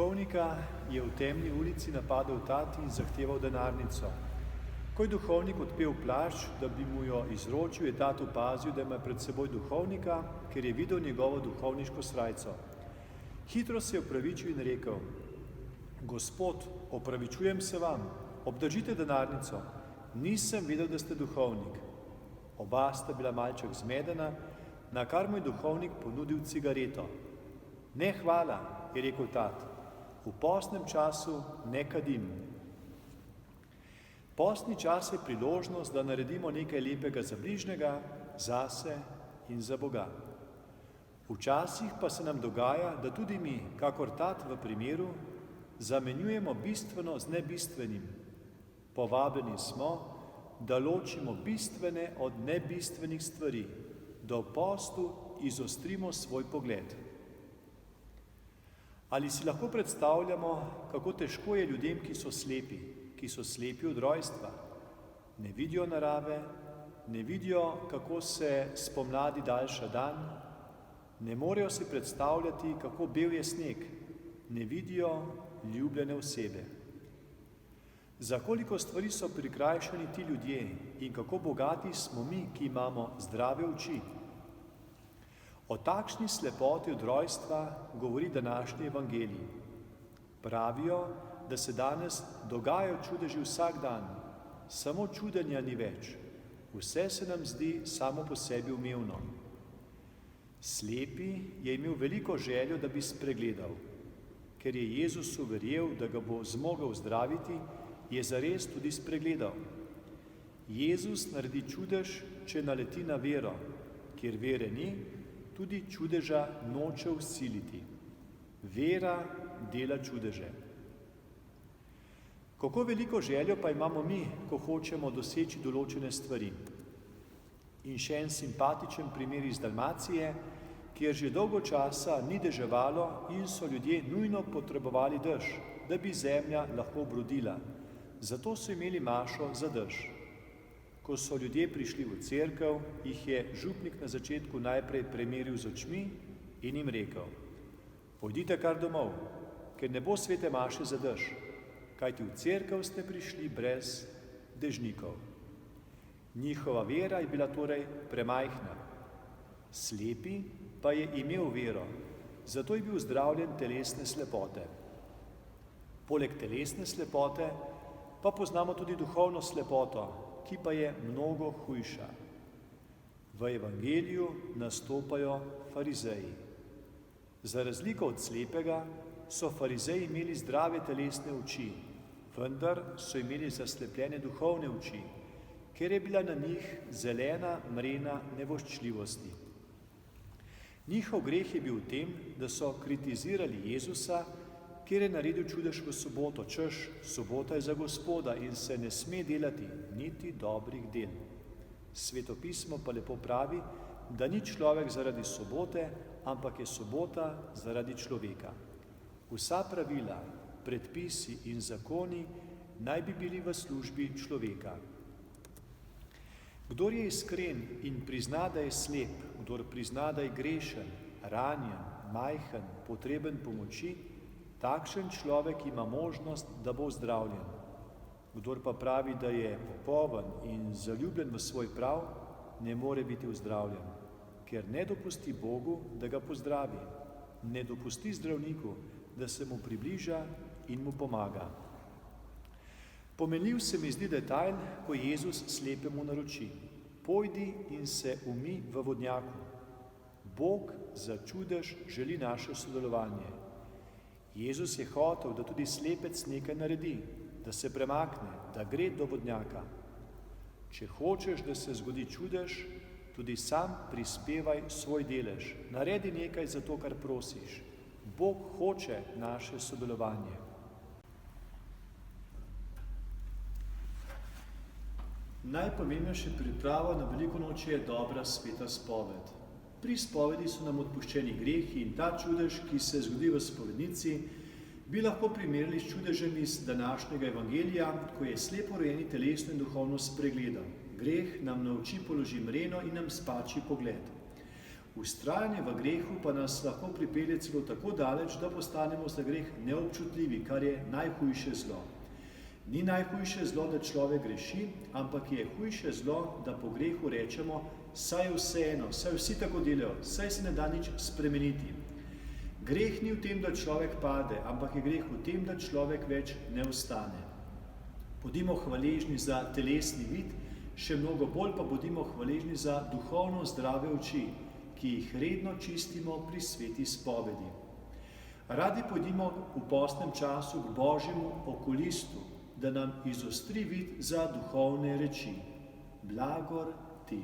Duhovnika je v temni ulici napadel tat in zahteval denarnico. Ko je duhovnik odpel plašč, da bi mu jo izročil, je tat opazil, da ima pred seboj duhovnika, ker je videl njegovo duhovniško srajco. Hitro se je opravičil in rekel: Gospod, opravičujem se vam, obdržite denarnico, nisem vedel, da ste duhovnik. Oba sta bila malček zmedena, na kar mu je duhovnik ponudil cigareto. Ne, hvala, je rekel tat, v postnem času ne kadim. Postni čas je priložnost, da naredimo nekaj lepega za bližnjega, zase in za Boga. Včasih pa se nam dogaja, da tudi mi, kakor tat v primeru, zamenjujemo bistveno z nebistvenim. Povabljeni smo, da ločimo bistvene od nebistvenih stvari, da v postu izostrimo svoj pogled. Ali si lahko predstavljamo, kako težko je ljudem, ki so slepi od rojstva, ne vidijo narave, ne vidijo, kako se spomladi daljša dan, ne morejo si predstavljati, kako bel je sneg, ne vidijo ljubljene osebe. Za koliko stvari so prikrajšani ti ljudje in kako bogati smo mi, ki imamo zdrave oči. O takšni slepoti od rojstva govori današnji evangelij. Pravijo, da se danes dogajajo čudeži vsak dan, samo čudenja ni več. Vse se nam zdi samo po sebi umevno. Slepi je imel veliko željo, da bi spregledal. Ker je Jezusu verjel, da ga bo zmogel zdraviti, je zares tudi spregledal. Jezus naredi čudež, če naleti na vero, kjer vere ni, tudi čudeža noče vsiliti. Vera dela čudeže. Kako veliko željo pa imamo mi, ko hočemo doseči določene stvari. In še en simpatičen primer iz Dalmacije, kjer že dolgo časa ni deževalo in so ljudje nujno potrebovali dež, da bi zemlja lahko obrodila. Zato so imeli mašo za dež. Ko so ljudje prišli v cerkev, jih je župnik na začetku najprej premeril z očmi in jim rekel: Pojdite kar domov, ker ne bo svete maše za dež, kajti v cerkev ste prišli brez dežnikov. Njihova vera je bila torej premajhna. Slepi pa je imel vero, zato je bil zdravljen telesne slepote. Poleg telesne slepote pa poznamo tudi duhovno slepoto, ki pa je mnogo hujša. V evangeliju nastopajo farizeji. Za razliko od slepega so farizeji imeli zdrave telesne oči, vendar so imeli zaslepljene duhovne oči, ker je bila na njih zelena mrena nevoščljivosti. Njihov greh je bil v tem, da so kritizirali Jezusa, ker je naredil čudež v soboto, češ, sobota je za Gospoda in se ne sme delati niti dobrih del. Sveto pismo pa lepo pravi, da ni človek zaradi sobote, ampak je sobota zaradi človeka. Vsa pravila, predpisi in zakoni naj bi bili v službi človeka. Kdor je iskren in prizna, da je slep, kdor prizna, da je grešen, ranjen, majhen, potreben pomoči, takšen človek ima možnost, da bo zdravljen. Kdor pa pravi, da je popoven in zaljubljen v svoj prav, ne more biti vzdravljen, ker ne dopusti Bogu, da ga pozdravi, ne dopusti zdravniku, da se mu približa in mu pomaga. Pomenljiv se mi zdi detajl, ko Jezus slepemu naroči: Pojdi in se umij v vodnjaku. Bog za čudež želi naše sodelovanje. Jezus je hotel, da tudi slepec nekaj naredi, da se premakne, da gre do vodnjaka. Če hočeš, da se zgodi čudež, tudi sam prispevaj svoj delež. Naredi nekaj za to, kar prosiš. Bog hoče naše sodelovanje. Najpomembnejša priprava na veliko noč je dobra sveta spoved. Pri spovedi so nam odpuščeni grehi in ta čudež, ki se zgodi v spovednici, bi lahko primerjali s čudežem iz današnjega evangelija, ko je sleporojeni telesno in duhovno spregledal. Greh nam na oči položi mreno in nam spači pogled. Vztrajanje v grehu pa nas lahko pripelje celo tako daleč, da postanemo za greh neobčutljivi, kar je najhujše zlo. Ni najhujše zlo, da človek greši, ampak je hujše zlo, da po grehu rečemo, saj je vseeno, saj vsi tako delajo, saj se ne da nič spremeniti. Greh ni v tem, da človek pade, ampak je greh v tem, da človek več ne ostane. Bodimo hvaležni za telesni vid, še mnogo bolj pa bodimo hvaležni za duhovno zdrave oči, ki jih redno čistimo pri sveti spovedi. Radi pojdimo v postnem času k Božjemu okulistu, da nam izostri vid za duhovne reči. Blagor ti.